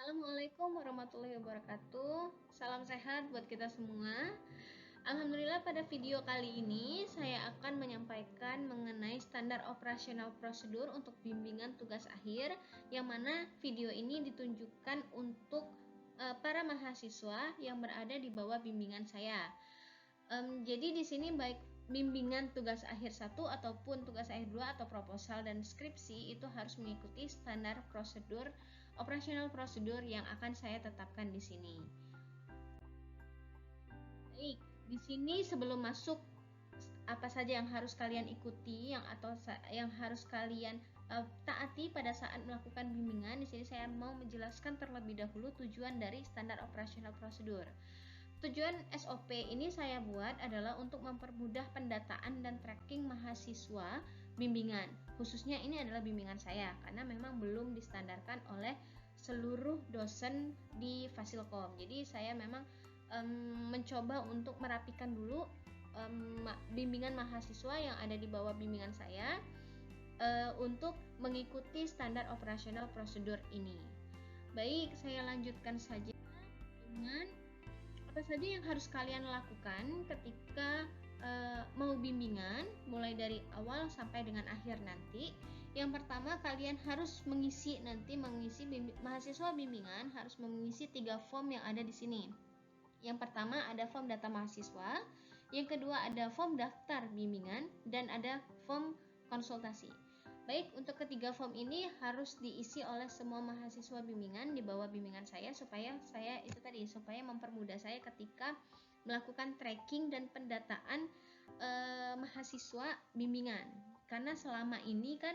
Assalamualaikum warahmatullahi wabarakatuh. Salam sehat buat kita semua. Alhamdulillah, pada video kali ini saya akan menyampaikan mengenai standar operasional prosedur untuk bimbingan tugas akhir, yang mana video ini ditunjukkan untuk para mahasiswa yang berada di bawah bimbingan saya. Jadi di sini baik bimbingan tugas akhir 1 ataupun tugas akhir 2 atau proposal dan skripsi itu harus mengikuti standar prosedur operasional prosedur yang akan saya tetapkan di sini. Baik, di sini sebelum masuk apa saja yang harus kalian ikuti yang harus kalian taati pada saat melakukan bimbingan, di sini saya mau menjelaskan terlebih dahulu tujuan dari standar operasional prosedur. Tujuan SOP ini saya buat adalah untuk mempermudah pendataan dan tracking mahasiswa bimbingan. Khususnya ini adalah bimbingan saya, karena memang belum distandarkan oleh seluruh dosen di Fasilkom. Jadi saya memang mencoba untuk merapikan dulu bimbingan mahasiswa yang ada di bawah bimbingan saya untuk mengikuti standar operasional prosedur ini. Baik, saya lanjutkan saja dengan apa saja yang harus kalian lakukan ketika mau bimbingan, mulai dari awal sampai dengan akhir nanti. Yang pertama, kalian harus mahasiswa bimbingan harus mengisi 3 form yang ada di sini. Yang pertama ada form data mahasiswa, yang kedua ada form daftar bimbingan, dan ada form konsultasi. Baik, untuk ketiga form ini harus diisi oleh semua mahasiswa bimbingan di bawah bimbingan saya supaya mempermudah saya ketika melakukan tracking dan pendataan mahasiswa bimbingan. Karena selama ini kan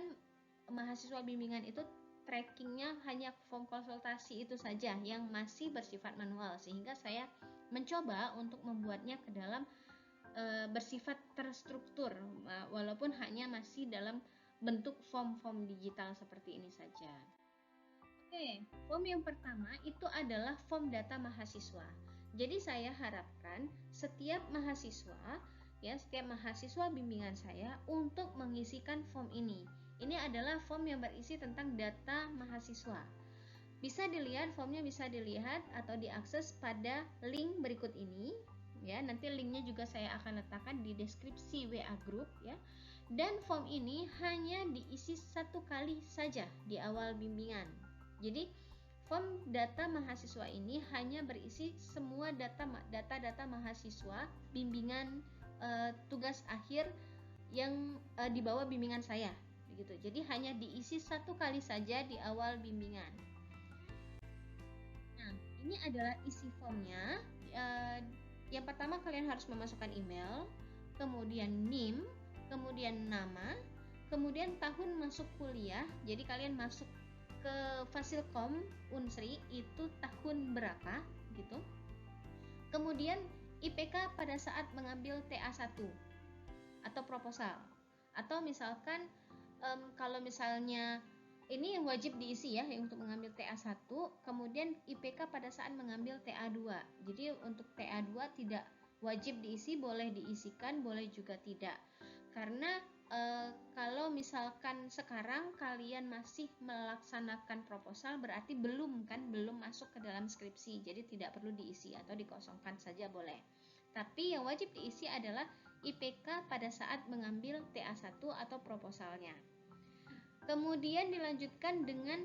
mahasiswa bimbingan itu trackingnya hanya form konsultasi itu saja yang masih bersifat manual, sehingga saya mencoba untuk membuatnya ke dalam bersifat terstruktur, walaupun hanya masih dalam bentuk form-form digital seperti ini saja. Oke, form yang pertama itu adalah form data mahasiswa. Jadi saya harapkan setiap mahasiswa bimbingan saya untuk mengisikan form ini. Ini adalah form yang berisi tentang data mahasiswa. Formnya bisa dilihat atau diakses pada link berikut ini. Ya, nanti linknya juga saya akan letakkan di deskripsi WA group ya. Dan form ini hanya diisi 1 kali saja di awal bimbingan. Jadi form data mahasiswa ini hanya berisi semua data mahasiswa bimbingan tugas akhir yang di bawah bimbingan saya, begitu. Jadi hanya diisi 1 kali saja di awal bimbingan. Nah, ini adalah isi formnya. Yang pertama, kalian harus memasukkan email, kemudian NIM, kemudian nama, kemudian tahun masuk kuliah. Jadi kalian masuk ke Fasilkom Unsri itu tahun berapa gitu. Kemudian IPK pada saat mengambil TA1 atau proposal. Atau misalkan kalau misalnya ini yang wajib diisi ya untuk mengambil TA1, kemudian IPK pada saat mengambil TA2. Jadi untuk TA2 tidak wajib diisi, boleh diisikan, boleh juga tidak. Karena kalau misalkan sekarang kalian masih melaksanakan proposal, berarti belum masuk ke dalam skripsi, jadi tidak perlu diisi atau dikosongkan saja boleh. Tapi yang wajib diisi adalah IPK pada saat mengambil TA1 atau proposalnya. Kemudian dilanjutkan dengan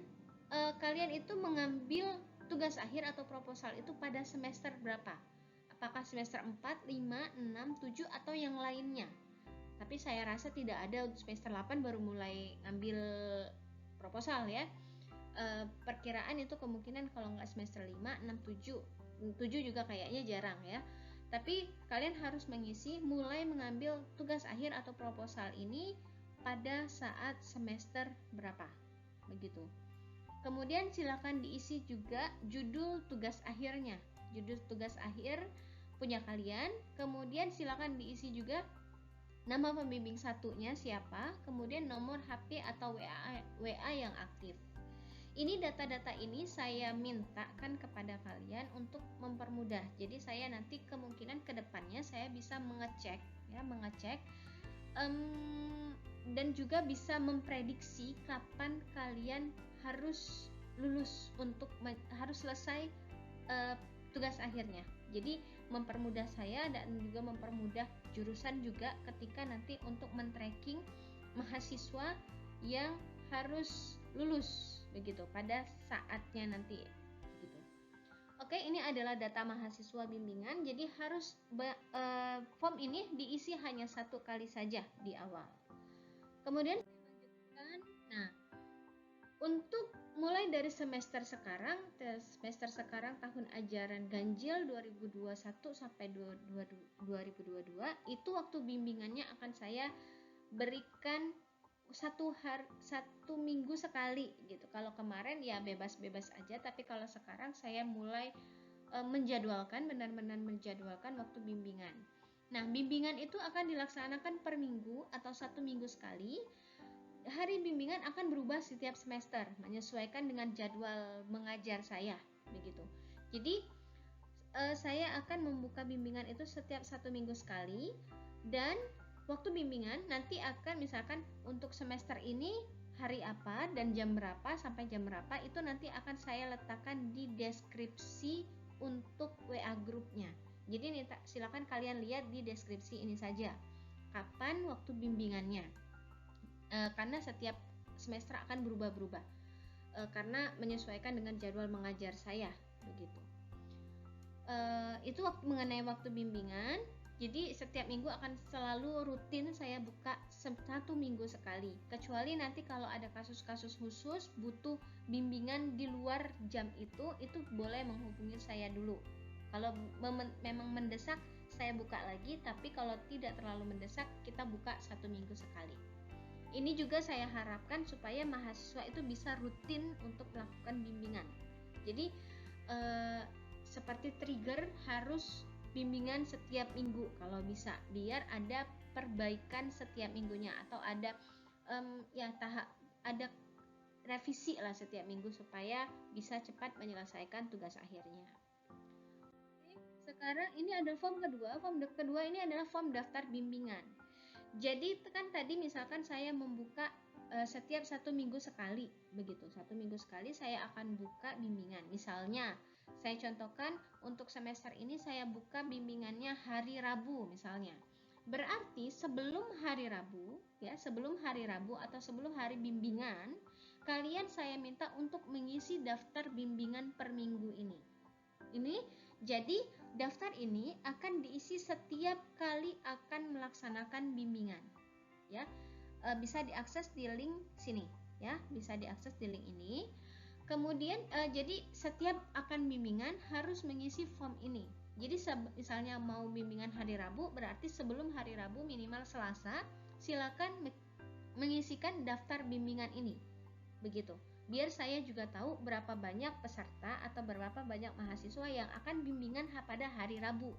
kalian itu mengambil tugas akhir atau proposal itu pada semester berapa? Apakah semester 4, 5, 6, 7 atau yang lainnya? Tapi saya rasa tidak ada semester 8 baru mulai ngambil proposal ya. Perkiraan itu kemungkinan kalau nggak semester 5, 6, 7 juga kayaknya jarang ya. Tapi kalian harus mengisi mulai mengambil tugas akhir atau proposal ini pada saat semester berapa, begitu. Kemudian silakan diisi juga judul tugas akhirnya, judul tugas akhir punya kalian. Kemudian silakan diisi juga nama pembimbing satunya siapa, kemudian nomor HP atau WA yang aktif. Ini data-data ini saya mintakan kepada kalian untuk mempermudah. Jadi saya nanti kemungkinan kedepannya saya bisa mengecek dan juga bisa memprediksi kapan kalian harus lulus untuk harus selesai tugas akhirnya. Jadi mempermudah saya dan juga mempermudah jurusan juga ketika nanti untuk men-tracking mahasiswa yang harus lulus begitu pada saatnya nanti gitu. Oke, ini adalah data mahasiswa bimbingan. Jadi harus form ini diisi hanya 1 kali saja di awal. Kemudian nah, untuk mulai dari semester sekarang tahun ajaran ganjil 2021 sampai 2022 itu waktu bimbingannya akan saya berikan satu minggu sekali gitu. Kalau kemarin ya bebas-bebas aja, tapi kalau sekarang saya mulai menjadwalkan, benar-benar menjadwalkan waktu bimbingan. Nah, bimbingan itu akan dilaksanakan per minggu atau 1 minggu sekali. Hari bimbingan akan berubah setiap semester menyesuaikan dengan jadwal mengajar saya begitu. Jadi saya akan membuka bimbingan itu setiap 1 minggu sekali, dan waktu bimbingan nanti akan misalkan untuk semester ini hari apa dan jam berapa sampai jam berapa itu nanti akan saya letakkan di deskripsi untuk WA grupnya. Jadi silakan kalian lihat di deskripsi ini saja kapan waktu bimbingannya. Karena setiap semester akan berubah-berubah karena menyesuaikan dengan jadwal mengajar saya begitu. Itu mengenai waktu bimbingan. Jadi setiap minggu akan selalu rutin saya buka 1 minggu sekali, kecuali nanti kalau ada kasus-kasus khusus butuh bimbingan di luar jam itu boleh menghubungi saya dulu. Kalau memang mendesak saya buka lagi, tapi kalau tidak terlalu mendesak kita buka 1 minggu sekali. Ini juga saya harapkan supaya mahasiswa itu bisa rutin untuk melakukan bimbingan. Jadi seperti trigger harus bimbingan setiap minggu kalau bisa, biar ada perbaikan setiap minggunya atau ada ada revisi lah setiap minggu supaya bisa cepat menyelesaikan tugas akhirnya. Sekarang ini ada form kedua. Form kedua ini adalah form daftar bimbingan. Jadi kan tadi misalkan saya membuka setiap 1 minggu sekali begitu. 1 minggu sekali saya akan buka bimbingan. Misalnya saya contohkan untuk semester ini saya buka bimbingannya hari Rabu misalnya. Berarti sebelum hari Rabu atau sebelum hari bimbingan, kalian saya minta untuk mengisi daftar bimbingan per minggu ini. Jadi daftar ini akan diisi setiap kali akan melaksanakan bimbingan. Ya, bisa diakses di link sini. Ya, bisa diakses di link ini. Kemudian jadi setiap akan bimbingan harus mengisi form ini. Jadi misalnya mau bimbingan hari Rabu, berarti sebelum hari Rabu minimal Selasa, silakan mengisikan daftar bimbingan ini. Begitu. Biar saya juga tahu berapa banyak peserta atau berapa banyak mahasiswa yang akan bimbingan pada hari Rabu.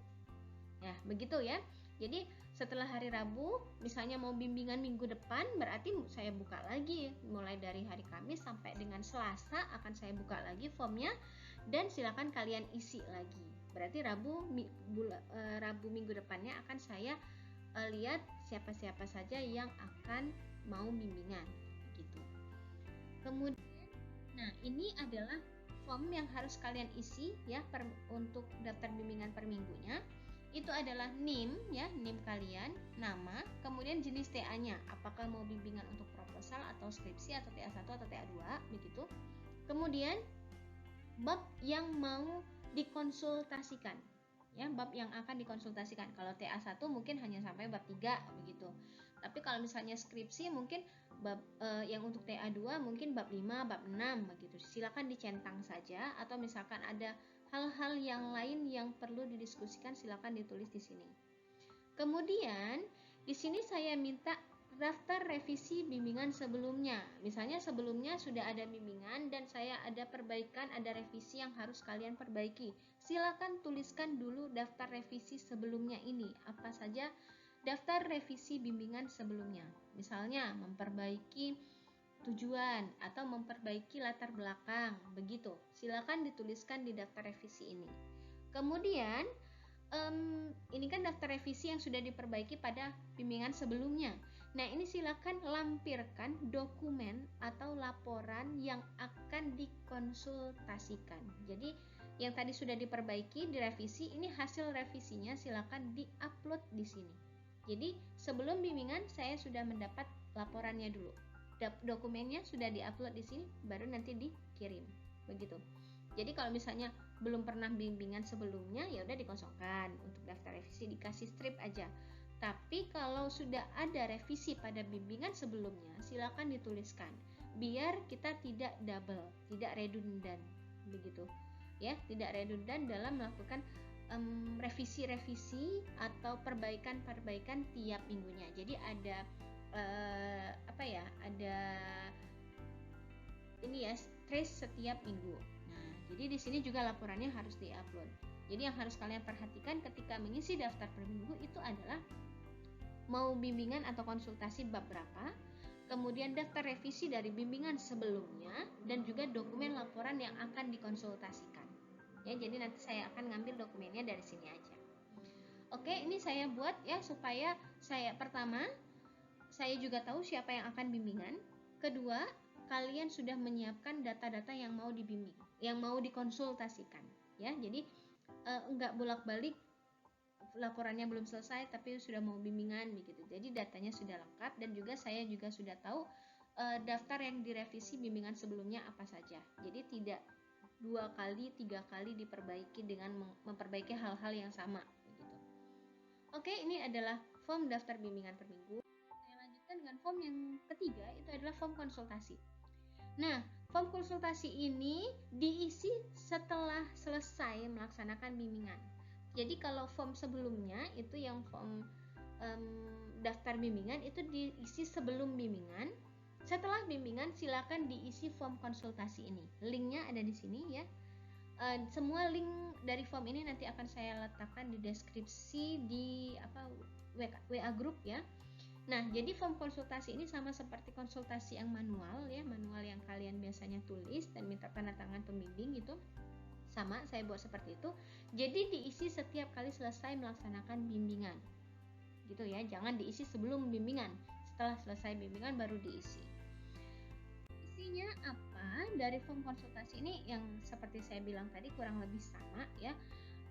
Ya, begitu ya. Jadi setelah hari Rabu, misalnya mau bimbingan minggu depan, berarti saya buka lagi mulai dari hari Kamis sampai dengan Selasa akan saya buka lagi formnya dan silakan kalian isi lagi. Berarti Rabu minggu depannya akan saya lihat siapa-siapa saja yang akan mau bimbingan gitu. Kemudian nah, ini adalah form yang harus kalian isi ya untuk daftar bimbingan per minggunya. Itu adalah NIM ya, NIM kalian, nama, kemudian jenis TA-nya, apakah mau bimbingan untuk proposal atau skripsi atau TA1 atau TA2 begitu. Kemudian bab yang mau dikonsultasikan. Ya, bab yang akan dikonsultasikan. Kalau TA1 mungkin hanya sampai bab 3 begitu. Tapi kalau misalnya skripsi mungkin bab yang untuk TA2 mungkin bab 5, bab 6 begitu. Silakan dicentang saja, atau misalkan ada hal-hal yang lain yang perlu didiskusikan silakan ditulis di sini. Kemudian di sini saya minta daftar revisi bimbingan sebelumnya. Misalnya sebelumnya sudah ada bimbingan dan saya ada perbaikan, ada revisi yang harus kalian perbaiki. Silakan tuliskan dulu daftar revisi sebelumnya ini. Apa saja daftar revisi bimbingan sebelumnya. Misalnya memperbaiki tujuan atau memperbaiki latar belakang, begitu. Silakan dituliskan di daftar revisi ini. Kemudian ini kan daftar revisi yang sudah diperbaiki pada bimbingan sebelumnya. Nah, ini silakan lampirkan dokumen atau laporan yang akan dikonsultasikan. Jadi, yang tadi sudah diperbaiki, direvisi, ini hasil revisinya silakan diupload di sini. Jadi, sebelum bimbingan saya sudah mendapat laporannya dulu. Dokumennya sudah diupload di sini, baru nanti dikirim. Begitu. Jadi, kalau misalnya belum pernah bimbingan sebelumnya, ya udah dikosongkan. Untuk daftar revisi dikasih strip aja. Tapi kalau sudah ada revisi pada bimbingan sebelumnya, silakan dituliskan biar kita tidak double, tidak redundant, begitu ya, tidak redundant dalam melakukan revisi-revisi atau perbaikan-perbaikan tiap minggunya. Jadi ada ada ini ya, trace setiap minggu. Nah, jadi di sini juga laporannya harus diupload. Jadi yang harus kalian perhatikan ketika mengisi daftar per minggu itu adalah mau bimbingan atau konsultasi bab berapa, kemudian daftar revisi dari bimbingan sebelumnya, dan juga dokumen laporan yang akan dikonsultasikan. Ya, jadi nanti saya akan ngambil dokumennya dari sini aja. Oke, ini saya buat ya supaya pertama, saya juga tahu siapa yang akan bimbingan. Kedua, kalian sudah menyiapkan data-data yang mau dibimbing, yang mau dikonsultasikan. Ya, jadi enggak bolak-balik laporannya belum selesai tapi sudah mau bimbingan begitu. Jadi datanya sudah lengkap dan juga saya juga sudah tahu daftar yang direvisi bimbingan sebelumnya apa saja. Jadi tidak 2 kali, 3 kali diperbaiki dengan memperbaiki hal-hal yang sama begitu. Oke, ini adalah form daftar bimbingan per minggu. Saya lanjutkan dengan form yang ketiga, itu adalah form konsultasi. Nah, form konsultasi ini diisi setelah selesai melaksanakan bimbingan. Jadi kalau form sebelumnya itu yang form daftar bimbingan itu diisi sebelum bimbingan. Setelah bimbingan silakan diisi form konsultasi ini. Linknya ada di sini ya. Semua link dari form ini nanti akan saya letakkan di deskripsi di WA group ya. Nah, jadi form konsultasi ini sama seperti konsultasi yang manual ya, manual yang kalian biasanya tulis dan minta tanda tangan pembimbing gitu. Sama, saya buat seperti itu. Jadi diisi setiap kali selesai melaksanakan bimbingan. Gitu ya, jangan diisi sebelum bimbingan. Setelah selesai bimbingan baru diisi. Isinya apa? Dari form konsultasi ini yang seperti saya bilang tadi kurang lebih sama ya.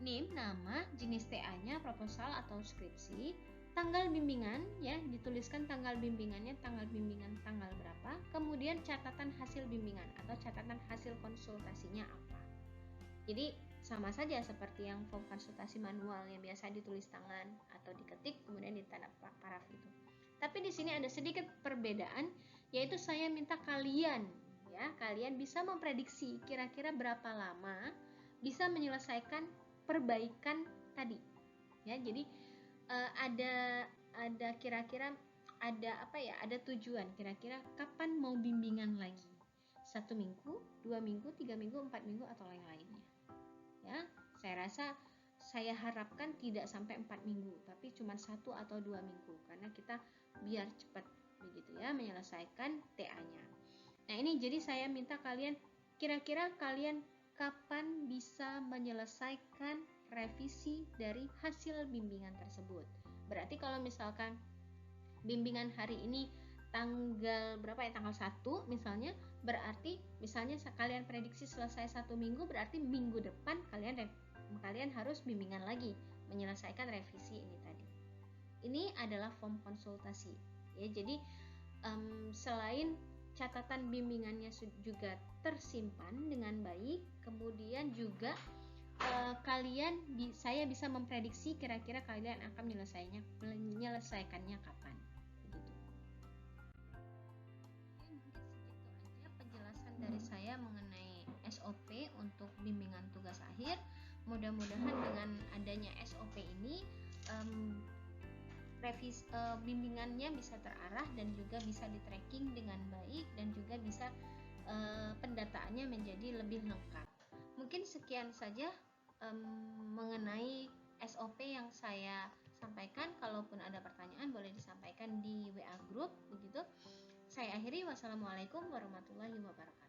NIM, nama, jenis TA-nya, proposal atau skripsi, tanggal bimbingan ya, dituliskan tanggal bimbingannya, tanggal bimbingan tanggal berapa, kemudian catatan hasil bimbingan atau catatan hasil konsultasinya apa. Jadi sama saja seperti yang form konsultasi manual yang biasa ditulis tangan atau diketik kemudian ditanda paraf itu. Tapi di sini ada sedikit perbedaan, yaitu saya minta kalian bisa memprediksi kira-kira berapa lama bisa menyelesaikan perbaikan tadi. Ya, jadi ada kira-kira ada tujuan kira-kira kapan mau bimbingan lagi. 1 minggu, 2 minggu, 3 minggu, 4 minggu atau lain-lainnya. Ya, saya rasa saya harapkan tidak sampai 4 minggu, tapi cuma 1 atau 2 minggu karena kita biar cepat begitu ya menyelesaikan TA-nya. Nah, ini jadi saya minta kalian kira-kira kalian kapan bisa menyelesaikan revisi dari hasil bimbingan tersebut. Berarti kalau misalkan bimbingan hari ini tanggal berapa ya, tanggal 1 misalnya, berarti misalnya kalian prediksi selesai 1 minggu, berarti minggu depan kalian harus bimbingan lagi menyelesaikan revisi ini tadi. Ini adalah form konsultasi ya. Jadi selain catatan bimbingannya juga tersimpan dengan baik, kemudian juga saya bisa memprediksi kira-kira kalian akan menyelesaikannya kapan. Dari saya mengenai SOP untuk bimbingan tugas akhir. Mudah-mudahan dengan adanya SOP ini bimbingannya bisa terarah dan juga bisa di tracking dengan baik dan juga bisa pendataannya menjadi lebih lengkap. Mungkin sekian saja mengenai SOP yang saya sampaikan. Kalaupun ada pertanyaan boleh disampaikan di WA group begitu. Saya akhiri, wassalamualaikum warahmatullahi wabarakatuh.